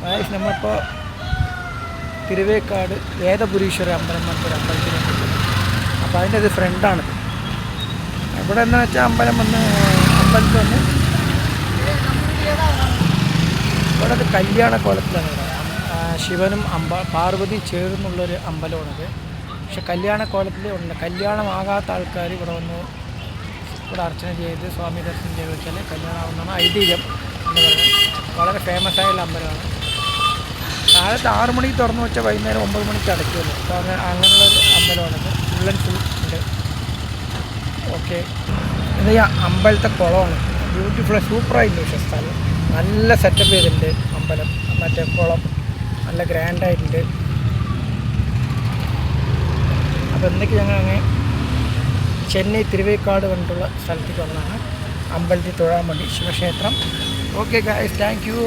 Guys നമ്മളിപ്പോൾ തിരുവേക്കാട് വേദപുരീശ്വര അമ്പലം എന്നൊരു അമ്പലത്തിലേക്ക്. അപ്പോൾ അതിൻ്റെ ഒരു ഫ്രണ്ടാണിത്. ഇവിടെ എന്താ വെച്ചാൽ അമ്പലത്തിൽ വന്ന് ഇവിടെ ഒരു കല്യാണ കോലത്തിലാണ് ഇവിടെ. ശിവനും പാർവതി ചേർന്നുള്ളൊരു അമ്പലമാണിത്. പക്ഷെ കല്യാണ കോലത്തിൽ ഉണ്ട്. കല്യാണമാകാത്ത ആൾക്കാർ ഇവിടെ വന്ന് ഇവിടെ അർച്ചന ചെയ്ത് സ്വാമി ദർശനം ചെയ്ത് വെച്ചാൽ കല്യാണമാകുന്നതാണ് ഐതിഹ്യം എന്ന് പറയുന്നത്. വളരെ ഫേമസ് ആയുള്ള അമ്പലമാണ്. കാലത്ത് 6 മണിക്ക് തുറന്നു വെച്ചാൽ വൈകുന്നേരം 9 മണിക്ക് അടയ്ക്കുമല്ലോ. അപ്പോൾ അങ്ങനെയുള്ളൊരു അമ്പലമാണിത്. ഫുൾ ആൻഡ് ഫുൾ ഉണ്ട്. ഓക്കെ, ഇത് ഈ അമ്പലത്തെ കുളമാണ്. ബ്യൂട്ടിഫുൾ, സൂപ്പറായിട്ടുണ്ട്. പക്ഷേ സ്ഥലം നല്ല സെറ്റപ്പ് ചെയ്തിട്ടുണ്ട്. അമ്പലം മറ്റേ കുളം നല്ല ഗ്രാൻഡായിട്ടുണ്ട്. അപ്പോൾ എന്തൊക്കെ ഞങ്ങൾ അങ്ങനെ ചെന്നൈ തിരുവേക്കാട് കണ്ടുള്ള സ്ഥലത്തേക്ക് വന്നതാണ്. അമ്പലത്തിൽ തൊഴാൻ വേണ്ടി ശിവക്ഷേത്രം. Okay guys, thank you.